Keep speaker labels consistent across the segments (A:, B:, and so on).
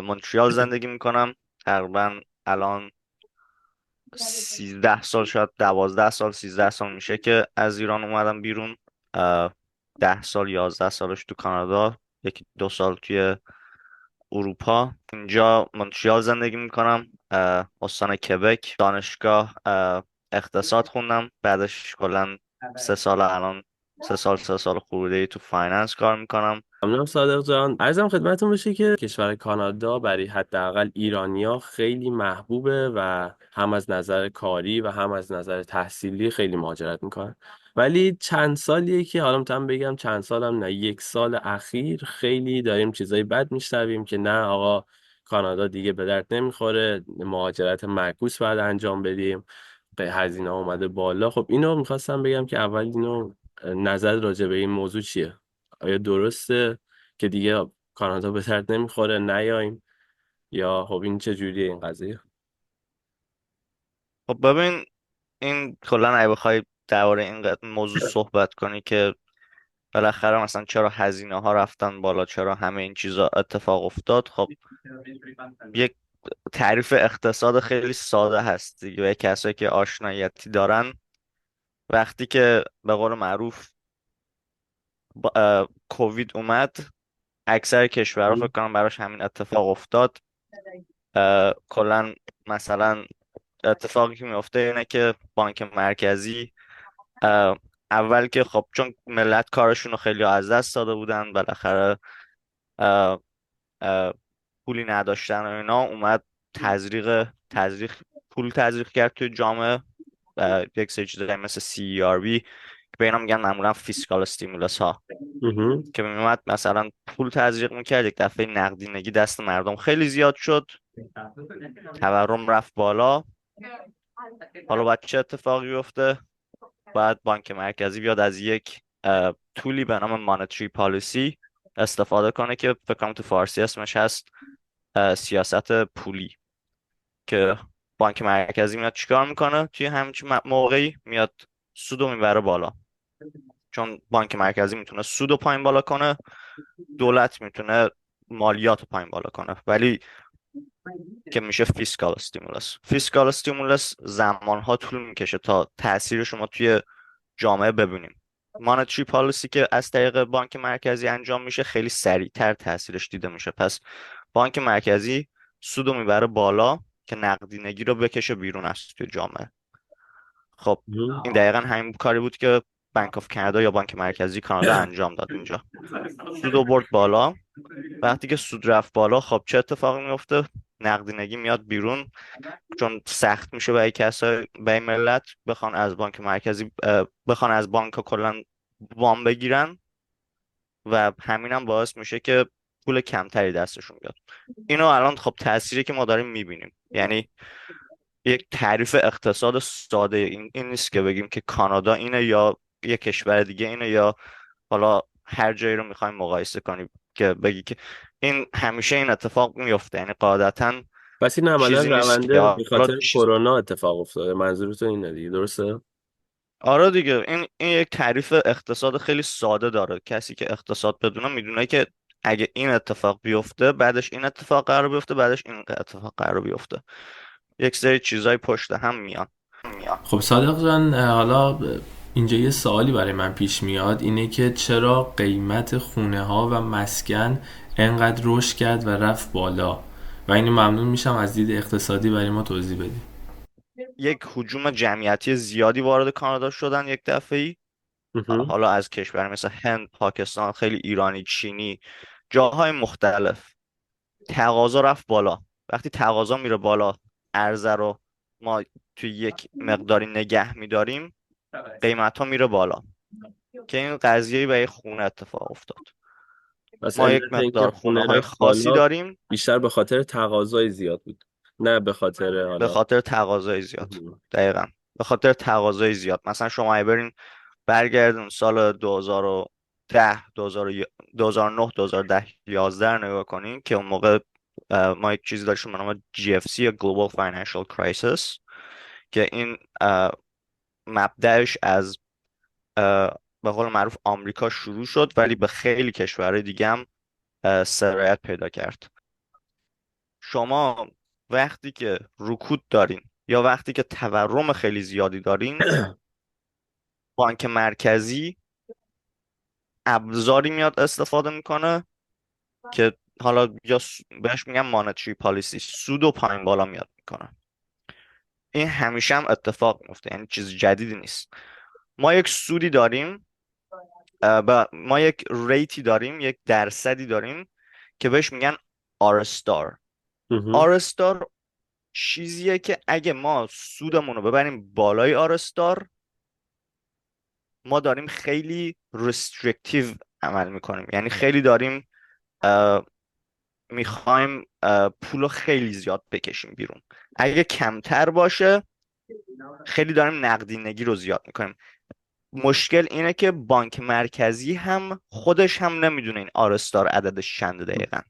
A: مونترال زندگی میکنم. تقریبا الان 13 سال، شاید 12 سال، 13 سال میشه که از ایران اومدم بیرون. 10 سال 11 سالش تو کانادا، 1 2 سال توی اروپا. اینجا مونترال زندگی میکنم، استان کبک. دانشگاه اقتصاد خوندم، بعدش کلا 3 سال الان، 3 سال 3 سال خورده ای تو فایننس کار میکنم.
B: ممنونم صادق جان. عرضم خدمتتون بشه که کشور کانادا برای حداقل ایرانیا خیلی محبوبه و هم از نظر کاری و هم از نظر تحصیلی خیلی مهاجرت میکنن. ولی چند سالیه که حالا میتونم بگم چند سالم نه، 1 سال اخیر خیلی داریم چیزای بد میشنویم که نه آقا کانادا دیگه به درد نمیخوره، مهاجرت معکوس باید انجام بدیم، هزینه اومده بالا. خب اینو میخواستم بگم که اول اینو نظر راجع به این موضوع چیه؟ آیا درسته که دیگه کانادا به درد نمیخوره نیایم، یا خب این چه جوریه این قضیه؟
A: خب ببین، این کلا اگه بخوای درباره این موضوع صحبت کنی که بالاخره مثلا چرا هزینه ها رفتن بالا، چرا همه این چیزا اتفاق افتاد، خب یک تعریف اقتصاد خیلی ساده هست دیگه. و کسایی که آشناییتی دارن، وقتی که به قول معروف کووید اومد، اکثر کشورها فکر کنم براش همین اتفاق افتاد. کلا مثلا اتفاقی که میفته اینه که بانک مرکزی اول که خب چون ملت کارشون رو خیلی از دست داده بودن، بالاخره اه، اه، پولی نداشتن و اینا، اومد تزریق پول تزریق کرد توی جامعه. یک سری چیزایی مثل CERB که به اینا میگن معمولا فیسکال استیمولس ها،
B: مهم.
A: که میومد مثلا پول تزریق میکرد، یک دفعه نقدینگی دست مردم خیلی زیاد شد، تورم رفت بالا. حالا باید چه اتفاقی بیفته؟ باید بانک مرکزی بیاد از یک طولی به نام مانتری پالیسی استفاده کنه که فکر کنم تو فارسی اسمش هست سیاست پولی. که بانک مرکزی میاد چیکار میکنه توی همچین موقعی؟ میاد سودو میبره بالا. چون بانک مرکزی میتونه سودو پایین بالا کنه، دولت میتونه مالیات رو پایین بالا کنه، ولی که میشه فیسکال استیمولس زمانها طول میکشه تا تاثیر شما توی جامعه ببینیم. مانتری پالیسی که از طریق بانک مرکزی انجام میشه خیلی سریعتر تاثیرش دیده میشه. پس بانک مرکزی سودو میبره بالا که نقدینگی رو بکشه بیرون از توی جامعه. خب
B: مهم.
A: این دقیقا همین کاری بود که بانک آف کانادا یا بانک مرکزی کانادا انجام داد اینجا. سودو برد بالا. وقتی که سود رفت بالا، خب چه اتفاقی میفته؟ نقدینگی میاد بیرون، چون سخت میشه برای کسای برای ملت بخوان از بانک مرکزی بخوان از بانک کلا وام بگیرن، و همینم باعث میشه که پول کمتری دستشون بیاد. اینو الان خب تأثیری که ما داریم میبینیم، یعنی یک تعریف اقتصاد ساده این نیست که بگیم که کانادا اینه یا یک کشور دیگه اینه، یا حالا هر جایی رو میخوایم مقایسه کنیم که بگی که این همیشه این اتفاق میفته. یعنی قاعدتا
B: پس این عملا
A: چیزی نیست که
B: رونده به
A: حالا
B: خاطر کرونا اتفاق افتاده، منظورتون اینه دیگه، درسته؟
A: آره دیگه، این یک تعریف اقتصاد خیلی ساده داره. کسی که اقتصاد بدونه میدونه که اگه این اتفاق بیفته بعدش این اتفاق قرار بیفته، بعدش این اتفاق قرار بیفته. یک سری چیزای پشت هم میان.
B: خب صادق جان، حالا اینجا یه سوالی برای من پیش میاد، اینه که چرا قیمت خونه ها و مسکن انقدر رشد کرد و رفت بالا؟ و اینو ممنون میشم از دید اقتصادی برای ما توضیح بدید.
A: یک هجوم جمعیتی زیادی وارد کانادا شدن یک دفعه‌ای.
B: مهم.
A: حالا از کشور مثل هند، پاکستان، خیلی ایرانی، چینی، جاهای مختلف. تقاضا رفت بالا. وقتی تقاضا میره بالا، عرضه رو ما توی یک مقداری نگه میداریم، قیمت ها میره بالا. که این قضیه برای خونه اتفاق افتاد.
B: پس
A: ما یک
B: علت اینکه
A: مقدار خونه
B: خونه
A: های
B: رفت
A: خاصی
B: بالا
A: داریم
B: بیشتر به خاطر تقاضای زیاد بود، نه به خاطر
A: به
B: حالا.
A: خاطر تقاضای زیاد.
B: مهم.
A: دقیقا به خاطر تقاضای زیاد. مثلا شما اگه برین برگردون سال 2010، 2009، 2010، 11 نگاه کنین که اون موقع ما یک چیزی داشتیم به نام GFC یا Global Financial Crisis، که این مبدأش از به قول معروف آمریکا شروع شد، ولی به خیلی کشورهای دیگه هم سرایت پیدا کرد. شما وقتی که رکود دارین یا وقتی که تورم خیلی زیادی دارین، بانک مرکزی ابزاری میاد استفاده میکنه که حالا یا بهش میگم مانتری پالیسی، سود و پایین بالا میاد میکنه. این همیشه هم اتفاق میفته، یعنی چیز جدیدی نیست. ما یک سودی داریم، ما یک ریتی داریم، یک درصدی داریم که بهش میگن آرستار.
B: مهم.
A: آرستار چیزیه که اگه ما سودمون رو ببریم بالای آرستار، ما داریم خیلی restrictive عمل میکنیم، یعنی خیلی داریم میخوایم پول رو خیلی زیاد بکشیم بیرون. اگه کمتر باشه، خیلی داریم نقدینگی رو زیاد میکنیم. مشکل اینه که بانک مرکزی هم خودش هم نمیدونه این آرستار عددش چنده دقیقا.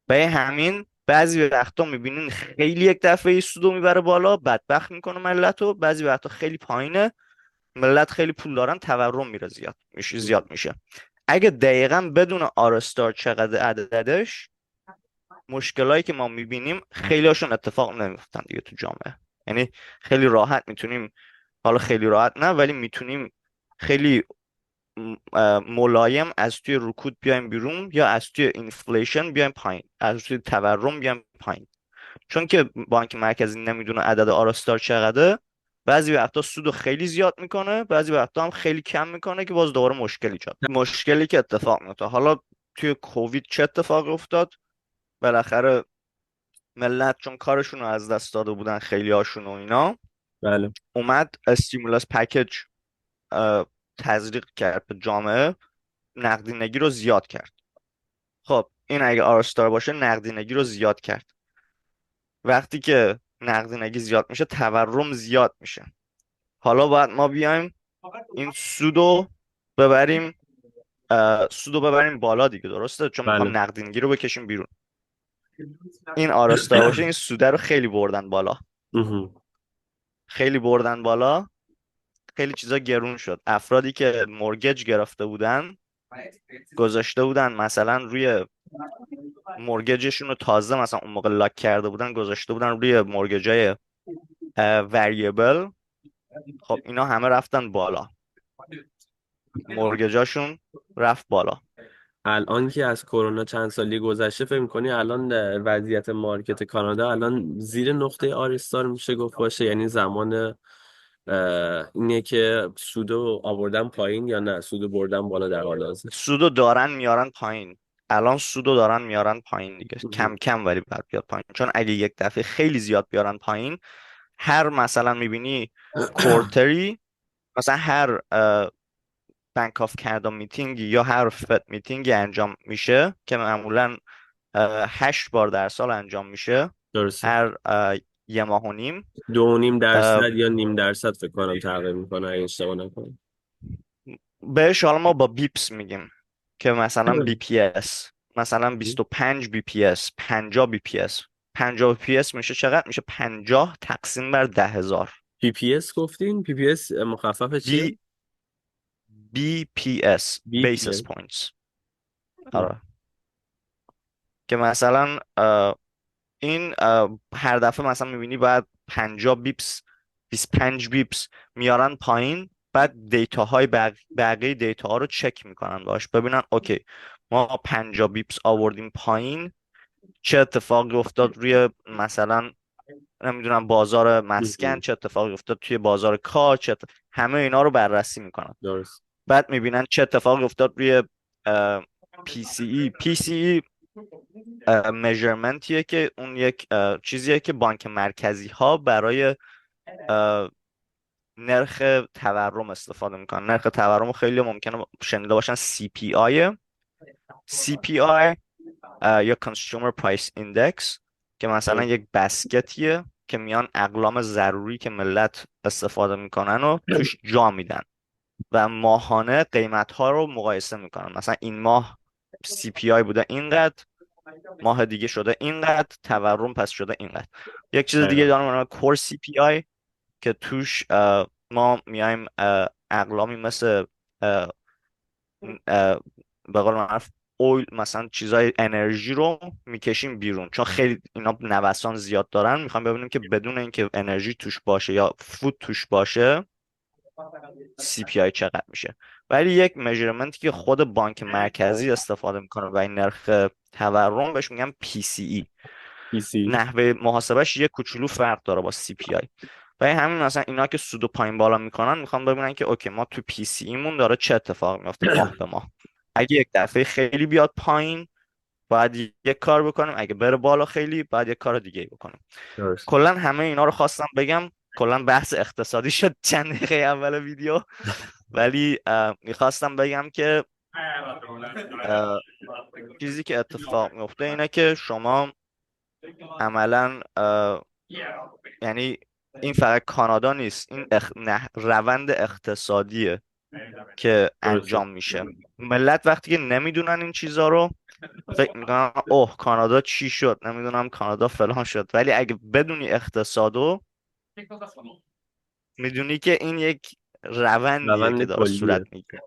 A: به همین بعضی وقتا میبینین خیلی یک دفعه سودو میبره بالا، بدبخت میکنه ملت رو. بعضی وقتا خیلی پایینه، ملت خیلی پول دارن، تورم میره زیاد میشه. اگه دقیقا بدون آرستار چقدر عددش، مشکلایی که ما میبینیم خیلی هاشون اتفاق نمیفتن دیگه تو جامعه. یعنی خیلی راحت میتونیم، حالا خیلی راحت نه ولی میتونیم خیلی ملایم از توی رکود بیایم بیرون، یا از توی اینفلیشن بیایم پایین، از توی تورم بیایم پایین. چون که بانک مرکزی نمیدونه عدد آرستار چقدره، بعضی وقتا سودو خیلی زیاد میکنه، بعضی وقتا هم خیلی کم میکنه که باز دوباره مشکلی که اتفاق میفته. حالا توی کووید چه اتفاقی افتاد؟ بالاخره ملت چون کارشون رو از دست داده بودن، خیلی هاشون و اینا،
B: بله.
A: اومد استیمولاس پکیج تزریق کرد به جامعه، نقدینگی رو زیاد کرد. خب این اگه آرستار باشه، نقدینگی رو زیاد کرد. وقتی که نقدینگی زیاد میشه، تورم زیاد میشه. حالا باید ما بیایم این ببریم سودو ببریم بالا دیگه، درسته؟ چون
B: بله.
A: میخوام نقدینگی رو بکشیم بیرون. این آرستار باشه، این سوده رو خیلی بردن بالا،
B: مهم.
A: خیلی بردن بالا. خیلی چیزا گرون شد. افرادی که مورگج گرفته بودن، گذاشته بودن مثلا روی مورگجشون رو، تازه مثلا اون موقع لاک کرده بودن، گذاشته بودن روی مورگجای وریبل. خب اینا همه رفتن بالا، مورگجاشون رفت بالا.
B: الان که از کرونا چند سالی گذشته، فکر می‌کنی الان وضعیت مارکت کانادا الان زیر نقطه آرستار میشه گفت باشه؟ یعنی زمان اینه که سودو آوردن پایین یا نه سودو بردن بالا در حال حاضر؟
A: سودو دارن میارن پایین. الان سودو دارن میارن پایین دیگه،
B: مهم.
A: کم کم، ولی بعد بیاد پایین. چون اگه یک دفعه خیلی زیاد بیارن پایین، هر مثلا میبینی کورتری، مثلا هر بانک آف کانادا میتینگی یا هر فد میتینگی انجام میشه که معمولا 8 بار در سال انجام میشه،
B: درسته.
A: هر یه ماه و نیم.
B: 2.5% یا نیم درصد فکر کنم تغییر میکنه اگه اشتباه نکنم.
A: بهش حالا ما با بیپس میگیم، که مثلا بی پی اس، مثلا 25 بی پی اس، 50 بی پی اس. 50 بی پی اس میشه چقدر؟ میشه 50 تقسیم بر 10,000.
B: پی پی اس گفتین؟ پی پی اس مخفف چیه؟
A: بی بی پی اس
B: بی پی
A: بیسیس
B: اس.
A: پوینتس. آره. که مثلا این هر دفعه مثلا میبینی بعد 50 بیپس، 25 بیپس میارن پایین، بعد دیتاهای بقیه دیتا ها رو چک میکنن باش، ببینن اوکی ما 50 بیپس آوردیم پایین، چه اتفاقی افتاد روی مثلا نمیدونم بازار مسکن، چه اتفاقی افتاد توی بازار کار، همه اینا رو بررسی میکنن.
B: درست.
A: بعد میبینن چه اتفاقی افتاد روی پی سی ای. میجرمنتیه که اون یک چیزیه که بانک مرکزی ها برای اه، نرخ تورم استفاده میکنن. نرخ تورم رو خیلی ممکنه شنیده باشن، CPI. CPI یا Consumer Price Index، که مثلا
B: درست.
A: یک بسکتیه که میان اقلام ضروری که ملت استفاده میکنن و توش جا میدن و ماهانه قیمت ها رو مقایسه میکنن. مثلا این ماه CPI بوده اینقدر، ماه دیگه شده اینقدر، تورم پس شده اینقدر. یک چیز دیگه
B: دقیقا.
A: داریم به نام کور CPI، که توش ما میایم اقلامی مثل اه، اه، به قول معروف اویل مثلا چیزای انرژی رو میکشیم بیرون، چون خیلی اینا نوسان زیاد دارن. میخوام ببینیم که بدون اینکه انرژی توش باشه یا فود توش باشه CPI چقدر میشه. ولی یک میجرمنتی که خود بانک مرکزی استفاده میکنه و این نرخ تورم بهش میگن PCE.
B: PC.
A: نحوه محاسبش یه کوچولو فرق داره با CPI. و همین مثلا اینا که سود پایین بالا میکنن میخوام ببینن که اوکی ما تو PCE مون داره چه اتفاق میفته ماه به ماه. اگه یک دفعه خیلی بیاد پایین باید یک کار بکنیم، اگه بره بالا خیلی باید یک کار دیگه بکنیم.
B: درست.
A: کلا همه اینا رو خواستم بگم. کلا بحث اقتصادی شد چند دقیقه اول ویدیو. ولی میخواستم بگم که اه، چیزی که اتفاق میفته اینه که شما عملا یعنی این فقط کانادا نیست، این روند اقتصادیه که
B: درسته.
A: انجام میشه. ملت وقتی که نمیدونن این چیزا رو فکر میکنن اوه کانادا چی شد، نمیدونم کانادا فلان شد. ولی اگه بدونی اقتصادو میدونی که این یک روندیه
B: روند
A: که داره صورت
B: کلیه.
A: میگیره.